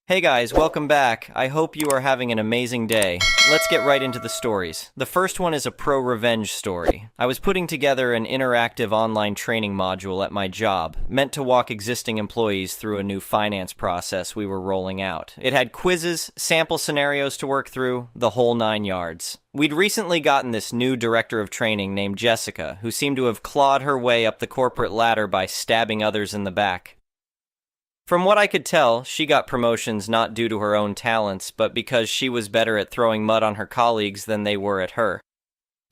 Hey guys, welcome back. I hope you are having an amazing day. Let's get right into the stories. The first one is a pro-revenge story. I was putting together an interactive online training module at my job, meant to walk existing employees through a new finance process we were rolling out. It had quizzes, sample scenarios to work through, the whole 9 yards. We'd recently gotten this new director of training named Jessica, who seemed to have clawed her way up the corporate ladder by stabbing others in the back. From what I could tell, she got promotions not due to her own talents, but because she was better at throwing mud on her colleagues than they were at her.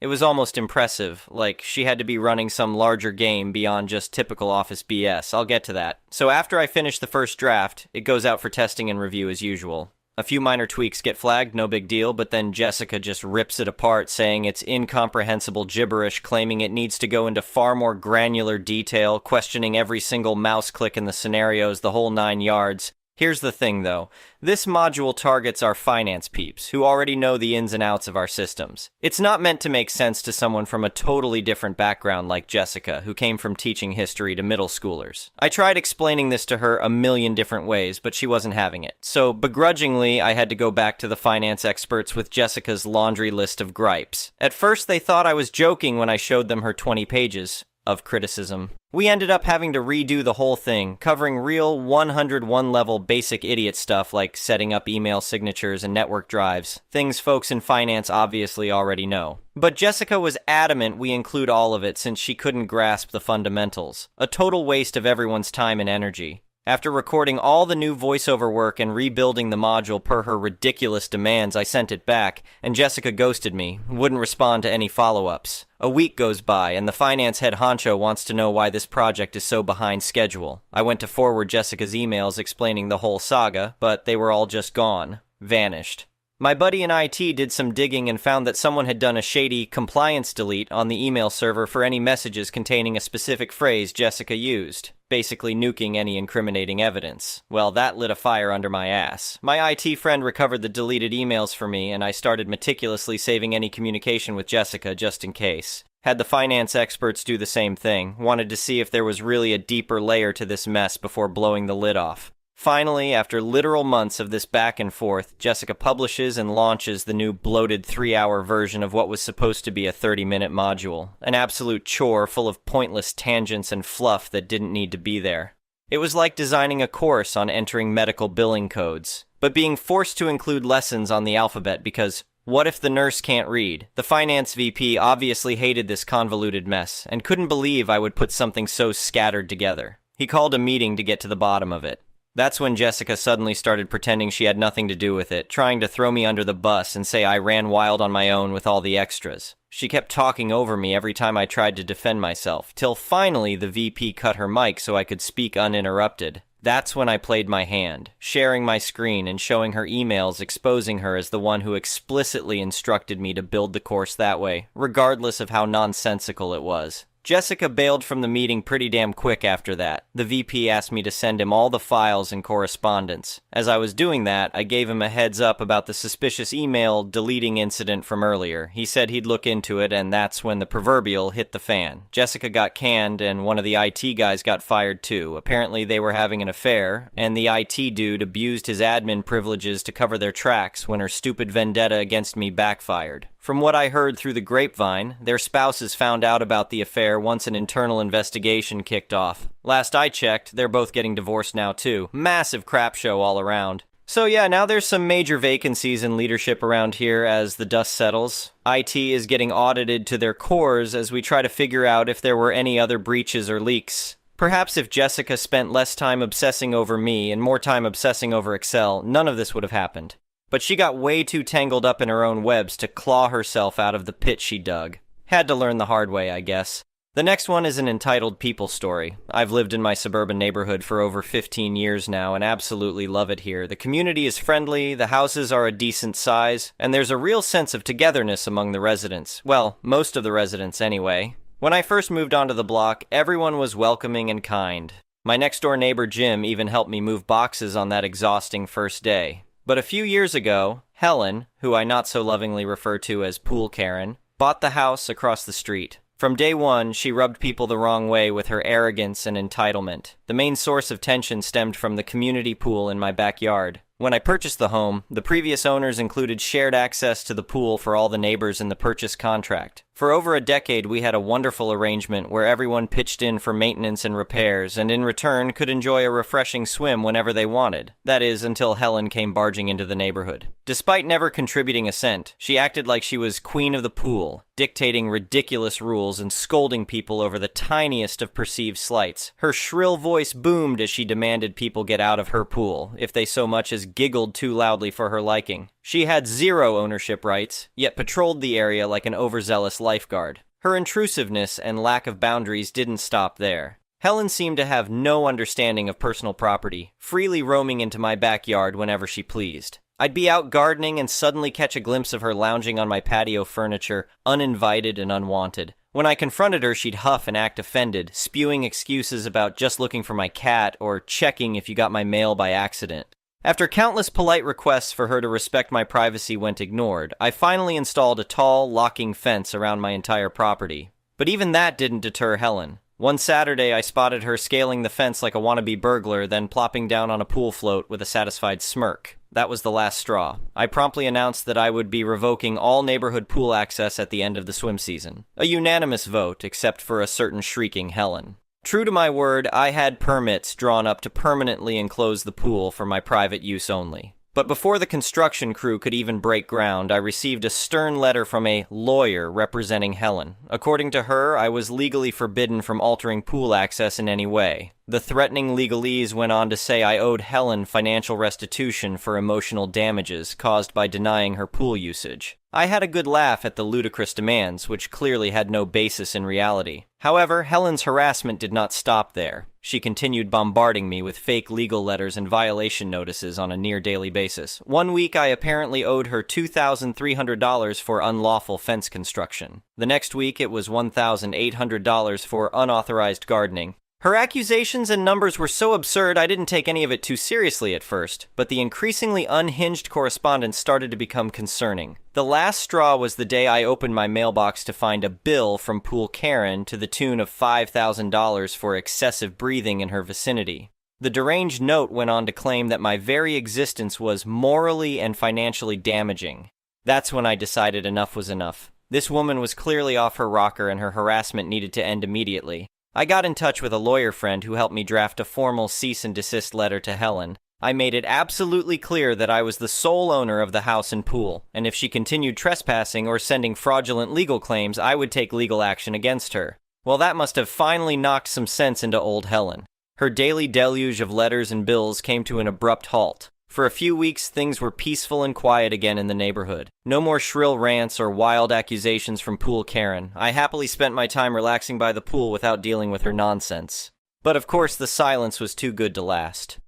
It was almost impressive, like she had to be running some larger game beyond just typical office BS. I'll get to that. So after I finish the first draft, it goes out for testing and review as usual. A few minor tweaks get flagged, no big deal, but then Jessica just rips it apart, saying it's incomprehensible gibberish, claiming it needs to go into far more granular detail, questioning every single mouse click in the scenarios, the whole 9 yards. Here's the thing, though. This module targets our finance peeps, who already know the ins and outs of our systems. It's not meant to make sense to someone from a totally different background like Jessica, who came from teaching history to middle schoolers. I tried explaining this to her a million different ways, but she wasn't having it. So, begrudgingly, I had to go back to the finance experts with Jessica's laundry list of gripes. At first, they thought I was joking when I showed them her 20 pages of criticism. We ended up having to redo the whole thing, covering real 101 level basic idiot stuff like setting up email signatures and network drives, things folks in finance obviously already know. But Jessica was adamant we include all of it since she couldn't grasp the fundamentals. A total waste of everyone's time and energy. After recording all the new voiceover work and rebuilding the module per her ridiculous demands, I sent it back, and Jessica ghosted me, wouldn't respond to any follow-ups. A week goes by, and the finance head honcho wants to know why this project is so behind schedule. I went to forward Jessica's emails explaining the whole saga, but they were all just gone. Vanished. My buddy in IT did some digging and found that someone had done a shady compliance delete on the email server for any messages containing a specific phrase Jessica used, basically nuking any incriminating evidence. Well, that lit a fire under my ass. My IT friend recovered the deleted emails for me, and I started meticulously saving any communication with Jessica just in case. Had the finance experts do the same thing, wanted to see if there was really a deeper layer to this mess before blowing the lid off. Finally, after literal months of this back and forth, Jessica publishes and launches the new bloated 3-hour version of what was supposed to be a 30-minute module. An absolute chore full of pointless tangents and fluff that didn't need to be there. It was like designing a course on entering medical billing codes, but being forced to include lessons on the alphabet because what if the nurse can't read? The finance VP obviously hated this convoluted mess and couldn't believe I would put something so scattered together. He called a meeting to get to the bottom of it. That's when Jessica suddenly started pretending she had nothing to do with it, trying to throw me under the bus and say I ran wild on my own with all the extras. She kept talking over me every time I tried to defend myself, till finally the VP cut her mic so I could speak uninterrupted. That's when I played my hand, sharing my screen and showing her emails exposing her as the one who explicitly instructed me to build the course that way, regardless of how nonsensical it was. Jessica bailed from the meeting pretty damn quick after that. The VP asked me to send him all the files and correspondence. As I was doing that, I gave him a heads up about the suspicious email deleting incident from earlier. He said he'd look into it, and that's when the proverbial hit the fan. Jessica got canned, and one of the IT guys got fired too. Apparently they were having an affair, and the IT dude abused his admin privileges to cover their tracks when her stupid vendetta against me backfired. From what I heard through the grapevine, their spouses found out about the affair once an internal investigation kicked off. Last I checked, they're both getting divorced now too. Massive crap show all around. So yeah, now there's some major vacancies in leadership around here as the dust settles. IT is getting audited to their cores as we try to figure out if there were any other breaches or leaks. Perhaps if Jessica spent less time obsessing over me and more time obsessing over Excel, none of this would have happened. But she got way too tangled up in her own webs to claw herself out of the pit she dug. Had to learn the hard way, I guess. The next one is an entitled people story. I've lived in my suburban neighborhood for over 15 years now and absolutely love it here. The community is friendly, the houses are a decent size, and there's a real sense of togetherness among the residents. Well, most of the residents anyway. When I first moved onto the block, everyone was welcoming and kind. My next-door neighbor Jim even helped me move boxes on that exhausting first day. But a few years ago, Helen, who I not so lovingly refer to as Pool Karen, bought the house across the street. From day one, she rubbed people the wrong way with her arrogance and entitlement. The main source of tension stemmed from the community pool in my backyard. When I purchased the home, the previous owners included shared access to the pool for all the neighbors in the purchase contract. For over a decade, we had a wonderful arrangement where everyone pitched in for maintenance and repairs, and in return could enjoy a refreshing swim whenever they wanted. That is, until Helen came barging into the neighborhood. Despite never contributing a cent, she acted like she was queen of the pool, dictating ridiculous rules and scolding people over the tiniest of perceived slights. Her shrill voice boomed as she demanded people get out of her pool, if they so much as giggled too loudly for her liking. She had zero ownership rights, yet patrolled the area like an overzealous lifeguard. Her intrusiveness and lack of boundaries didn't stop there. Helen seemed to have no understanding of personal property, freely roaming into my backyard whenever she pleased. I'd be out gardening and suddenly catch a glimpse of her lounging on my patio furniture, uninvited and unwanted. When I confronted her, she'd huff and act offended, spewing excuses about just looking for my cat or checking if you got my mail by accident. After countless polite requests for her to respect my privacy went ignored, I finally installed a tall, locking fence around my entire property. But even that didn't deter Helen. One Saturday, I spotted her scaling the fence like a wannabe burglar, then plopping down on a pool float with a satisfied smirk. That was the last straw. I promptly announced that I would be revoking all neighborhood pool access at the end of the swim season. A unanimous vote, except for a certain shrieking Helen. True to my word, I had permits drawn up to permanently enclose the pool for my private use only. But before the construction crew could even break ground, I received a stern letter from a lawyer representing Helen. According to her, I was legally forbidden from altering pool access in any way. The threatening legalese went on to say I owed Helen financial restitution for emotional damages caused by denying her pool usage. I had a good laugh at the ludicrous demands, which clearly had no basis in reality. However, Helen's harassment did not stop there. She continued bombarding me with fake legal letters and violation notices on a near-daily basis. One week, I apparently owed her $2,300 for unlawful fence construction. The next week, it was $1,800 for unauthorized gardening. Her accusations and numbers were so absurd I didn't take any of it too seriously at first, but the increasingly unhinged correspondence started to become concerning. The last straw was the day I opened my mailbox to find a bill from Pool Karen to the tune of $5,000 for excessive breathing in her vicinity. The deranged note went on to claim that my very existence was morally and financially damaging. That's when I decided enough was enough. This woman was clearly off her rocker and her harassment needed to end immediately. I got in touch with a lawyer friend who helped me draft a formal cease and desist letter to Helen. I made it absolutely clear that I was the sole owner of the house and pool, and if she continued trespassing or sending fraudulent legal claims, I would take legal action against her. Well, that must have finally knocked some sense into old Helen. Her daily deluge of letters and bills came to an abrupt halt. For a few weeks, things were peaceful and quiet again in the neighborhood. No more shrill rants or wild accusations from Pool Karen. I happily spent my time relaxing by the pool without dealing with her nonsense. But of course, the silence was too good to last.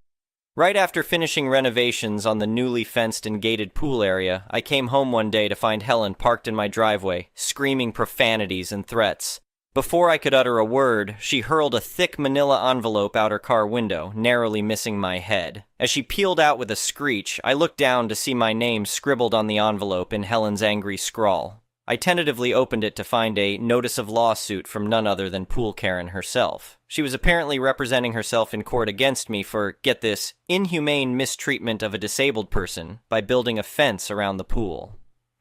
Right after finishing renovations on the newly fenced and gated pool area, I came home one day to find Helen parked in my driveway, screaming profanities and threats. Before I could utter a word, she hurled a thick manila envelope out her car window, narrowly missing my head. As she peeled out with a screech, I looked down to see my name scribbled on the envelope in Helen's angry scrawl. I tentatively opened it to find a notice of lawsuit from none other than Pool Karen herself. She was apparently representing herself in court against me for, get this, inhumane mistreatment of a disabled person by building a fence around the pool.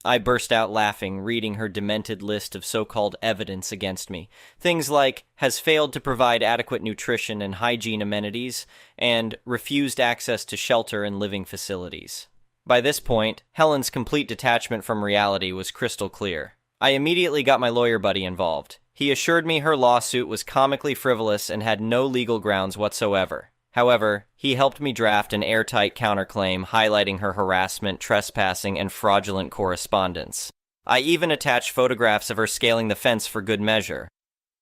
I burst out laughing, reading her demented list of so-called evidence against me. Things like, has failed to provide adequate nutrition and hygiene amenities, and refused access to shelter and living facilities. By this point, Helen's complete detachment from reality was crystal clear. I immediately got my lawyer buddy involved. He assured me her lawsuit was comically frivolous and had no legal grounds whatsoever. However, he helped me draft an airtight counterclaim highlighting her harassment, trespassing, and fraudulent correspondence. I even attached photographs of her scaling the fence for good measure.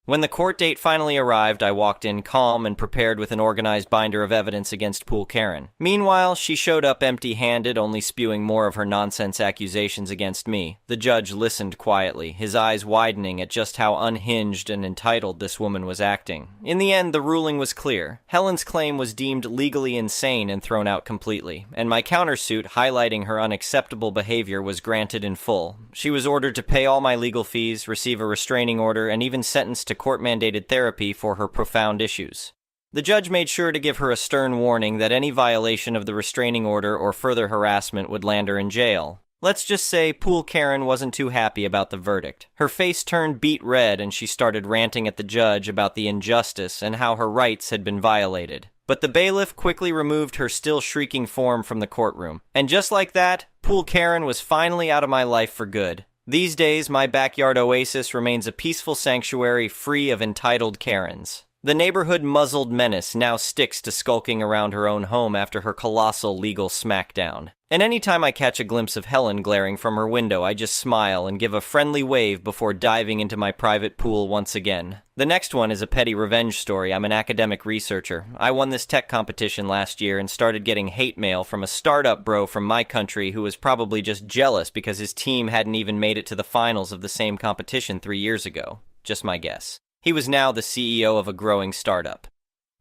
When the court date finally arrived, I walked in calm and prepared with an organized binder of evidence against Pool Karen. Meanwhile, she showed up empty-handed, only spewing more of her nonsense accusations against me. The judge listened quietly, his eyes widening at just how unhinged and entitled this woman was acting. In the end, the ruling was clear. Helen's claim was deemed legally insane and thrown out completely, and my countersuit highlighting her unacceptable behavior was granted in full. She was ordered to pay all my legal fees, receive a restraining order, and even sentenced to court-mandated therapy for her profound issues. The judge made sure to give her a stern warning that any violation of the restraining order or further harassment would land her in jail. Let's just say Pool Karen wasn't too happy about the verdict. Her face turned beet red and she started ranting at the judge about the injustice and how her rights had been violated. But the bailiff quickly removed her still shrieking form from the courtroom. And just like that, Pool Karen was finally out of my life for good. These days, my backyard oasis remains a peaceful sanctuary free of entitled Karens. The neighborhood muzzled menace now sticks to skulking around her own home after her colossal legal smackdown. And anytime I catch a glimpse of Helen glaring from her window, I just smile and give a friendly wave before diving into my private pool once again. The next one is a petty revenge story. I'm an academic researcher. I won this tech competition last year and started getting hate mail from a startup bro from my country who was probably just jealous because his team hadn't even made it to the finals of the same competition 3 years ago. Just my guess. He was now the CEO of a growing startup.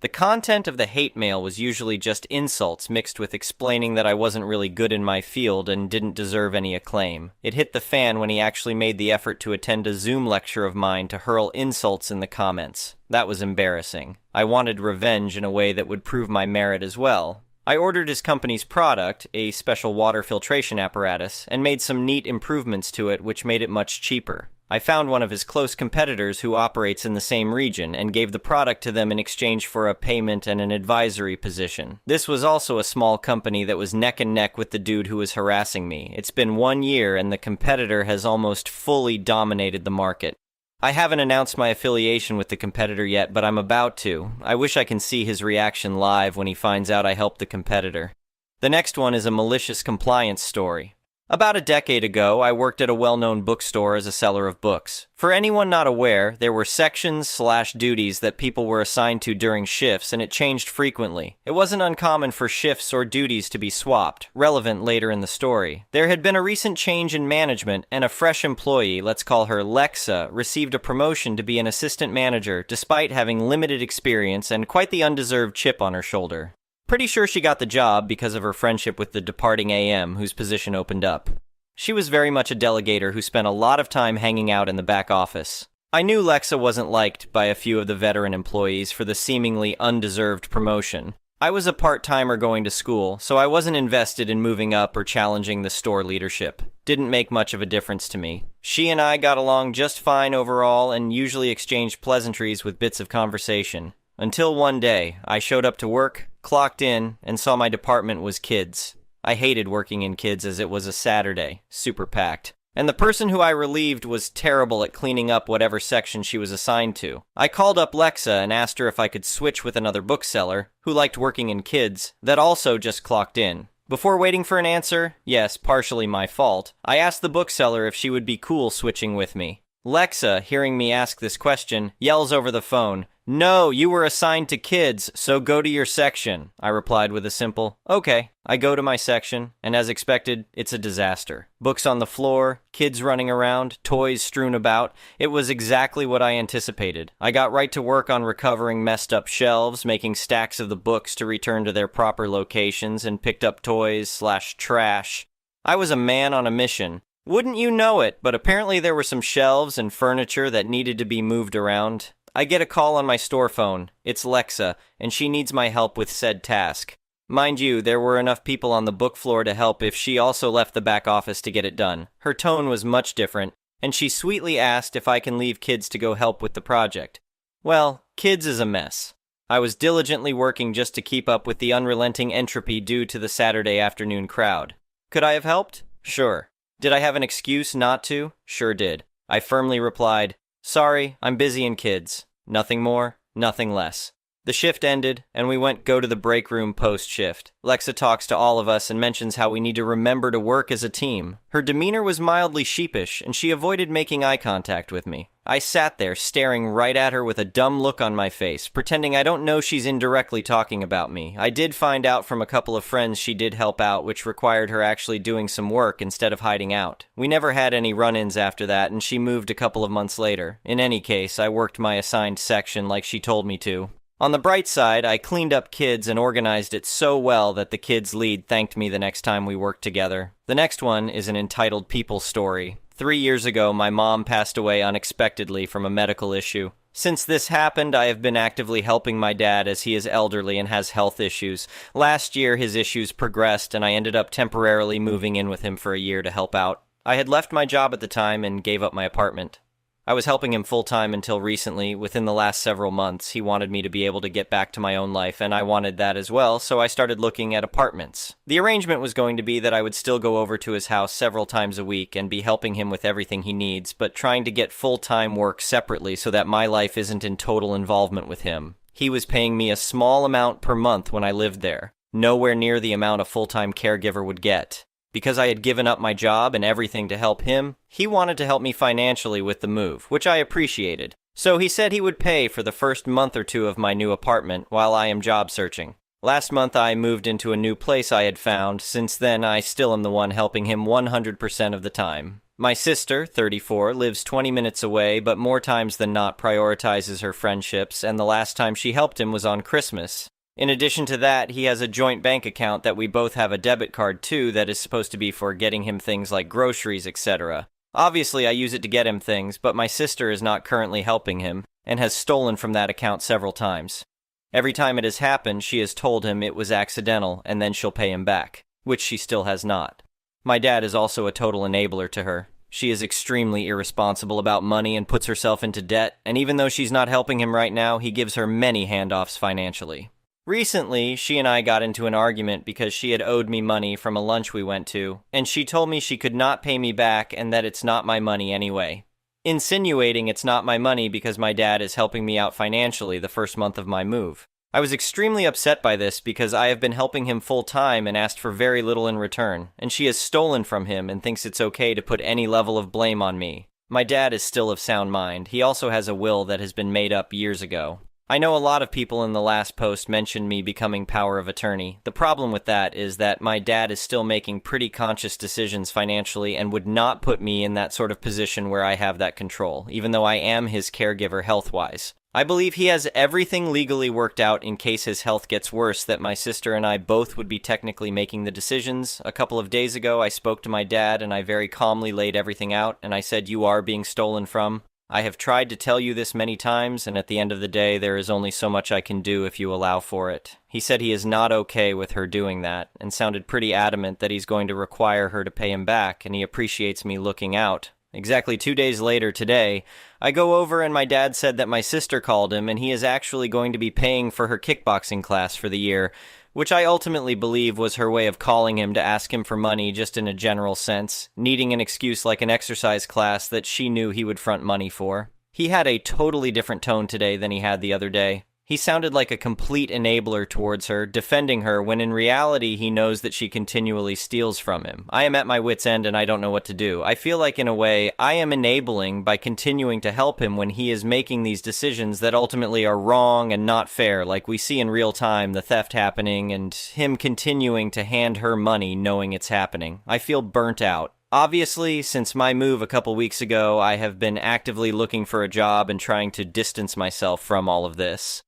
The content of the hate mail was usually just insults mixed with explaining that I wasn't really good in my field and didn't deserve any acclaim. It hit the fan when he actually made the effort to attend a Zoom lecture of mine to hurl insults in the comments. That was embarrassing. I wanted revenge in a way that would prove my merit as well. I ordered his company's product, a special water filtration apparatus, and made some neat improvements to it which made it much cheaper. I found one of his close competitors who operates in the same region and gave the product to them in exchange for a payment and an advisory position. This was also a small company that was neck and neck with the dude who was harassing me. It's been 1 year and the competitor has almost fully dominated the market. I haven't announced my affiliation with the competitor yet, but I'm about to. I wish I can see his reaction live when he finds out I helped the competitor. The next one is a malicious compliance story. About a decade ago, I worked at a well-known bookstore as a seller of books. For anyone not aware, there were sections/duties that people were assigned to during shifts, and it changed frequently. It wasn't uncommon for shifts or duties to be swapped, relevant later in the story. There had been a recent change in management, and a fresh employee, let's call her Lexa, received a promotion to be an assistant manager, despite having limited experience and quite the undeserved chip on her shoulder. Pretty sure she got the job because of her friendship with the departing AM whose position opened up. She was very much a delegator who spent a lot of time hanging out in the back office. I knew Lexa wasn't liked by a few of the veteran employees for the seemingly undeserved promotion. I was a part-timer going to school, so I wasn't invested in moving up or challenging the store leadership. Didn't make much of a difference to me. She and I got along just fine overall and usually exchanged pleasantries with bits of conversation. Until one day, I showed up to work, clocked in, and saw my department was kids. I hated working in kids as it was a Saturday, super packed. And the person who I relieved was terrible at cleaning up whatever section she was assigned to. I called up Lexa and asked her if I could switch with another bookseller, who liked working in kids, that also just clocked in. Before waiting for an answer, yes, partially my fault, I asked the bookseller if she would be cool switching with me. Lexa, hearing me ask this question, yells over the phone, "No, you were assigned to kids, so go to your section." I replied with a simple, "Okay." I go to my section, and as expected, it's a disaster. Books on the floor, kids running around, toys strewn about. It was exactly what I anticipated. I got right to work on recovering messed up shelves, making stacks of the books to return to their proper locations, and picked up toys/trash. I was a man on a mission. Wouldn't you know it, but apparently there were some shelves and furniture that needed to be moved around. I get a call on my store phone. It's Lexa, and she needs my help with said task. Mind you, there were enough people on the book floor to help if she also left the back office to get it done. Her tone was much different, and she sweetly asked if I can leave kids to go help with the project. Well, kids is a mess. I was diligently working just to keep up with the unrelenting entropy due to the Saturday afternoon crowd. Could I have helped? Sure. Did I have an excuse not to? Sure did. I firmly replied, "Sorry, I'm busy in kids." Nothing more, nothing less. The shift ended, and we went go to the break room post-shift. Lexa talks to all of us and mentions how we need to remember to work as a team. Her demeanor was mildly sheepish, and she avoided making eye contact with me. I sat there, staring right at her with a dumb look on my face, pretending I don't know she's indirectly talking about me. I did find out from a couple of friends she did help out, which required her actually doing some work instead of hiding out. We never had any run-ins after that, and she moved a couple of months later. In any case, I worked my assigned section like she told me to. On the bright side, I cleaned up kids and organized it so well that the kids' lead thanked me the next time we worked together. The next one is an entitled people story. 3 years ago, my mom passed away unexpectedly from a medical issue. Since this happened, I have been actively helping my dad as he is elderly and has health issues. Last year, his issues progressed, and I ended up temporarily moving in with him for a year to help out. I had left my job at the time and gave up my apartment. I was helping him full-time until recently. Within the last several months, he wanted me to be able to get back to my own life, and I wanted that as well, so I started looking at apartments. The arrangement was going to be that I would still go over to his house several times a week and be helping him with everything he needs, but trying to get full-time work separately so that my life isn't in total involvement with him. He was paying me a small amount per month when I lived there, nowhere near the amount a full-time caregiver would get. Because I had given up my job and everything to help him, he wanted to help me financially with the move, which I appreciated. So he said he would pay for the first month or two of my new apartment while I am job searching. Last month I moved into a new place I had found. Since then, I still am the one helping him 100% of the time. My sister, 34, lives 20 minutes away, but more times than not prioritizes her friendships, and the last time she helped him was on Christmas. In addition to that, he has a joint bank account that we both have a debit card to that is supposed to be for getting him things like groceries, etc. Obviously, I use it to get him things, but my sister is not currently helping him and has stolen from that account several times. Every time it has happened, she has told him it was accidental and then she'll pay him back, which she still has not. My dad is also a total enabler to her. She is extremely irresponsible about money and puts herself into debt, and even though she's not helping him right now, he gives her many handoffs financially. Recently, she and I got into an argument because she had owed me money from a lunch we went to, and she told me she could not pay me back and that it's not my money anyway. Insinuating it's not my money because my dad is helping me out financially the first month of my move. I was extremely upset by this because I have been helping him full-time and asked for very little in return, and she has stolen from him and thinks it's okay to put any level of blame on me. My dad is still of sound mind. He also has a will that has been made up years ago. I know a lot of people in the last post mentioned me becoming power of attorney. The problem with that is that my dad is still making pretty conscious decisions financially and would not put me in that sort of position where I have that control, even though I am his caregiver health-wise. I believe he has everything legally worked out in case his health gets worse that my sister and I both would be technically making the decisions. A couple of days ago, I spoke to my dad and I very calmly laid everything out and I said, "You are being stolen from. I have tried to tell you this many times, and at the end of the day, there is only so much I can do if you allow for it." He said he is not okay with her doing that, and sounded pretty adamant that he's going to require her to pay him back, and he appreciates me looking out. Exactly 2 days later today, I go over and my dad said that my sister called him, and he is actually going to be paying for her kickboxing class for the year, which I ultimately believe was her way of calling him to ask him for money just in a general sense, needing an excuse like an exercise class that she knew he would front money for. He had a totally different tone today than he had the other day. He sounded like a complete enabler towards her, defending her, when in reality he knows that she continually steals from him. I am at my wit's end and I don't know what to do. I feel like in a way I am enabling by continuing to help him when he is making these decisions that ultimately are wrong and not fair, like we see in real time, the theft happening and him continuing to hand her money knowing it's happening. I feel burnt out. Obviously, since my move a couple weeks ago, I have been actively looking for a job and trying to distance myself from all of this.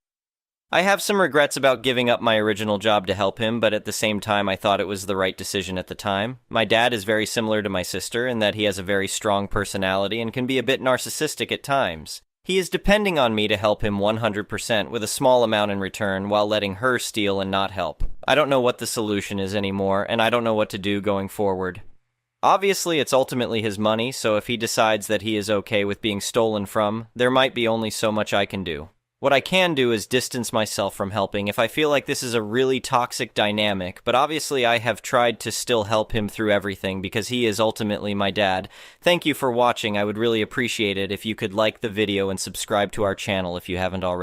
I have some regrets about giving up my original job to help him, but at the same time I thought it was the right decision at the time. My dad is very similar to my sister in that he has a very strong personality and can be a bit narcissistic at times. He is depending on me to help him 100% with a small amount in return while letting her steal and not help. I don't know what the solution is anymore, and I don't know what to do going forward. Obviously, it's ultimately his money, so if he decides that he is okay with being stolen from, there might be only so much I can do. What I can do is distance myself from helping if I feel like this is a really toxic dynamic, but obviously I have tried to still help him through everything because he is ultimately my dad. Thank you for watching. I would really appreciate it if you could like the video and subscribe to our channel if you haven't already.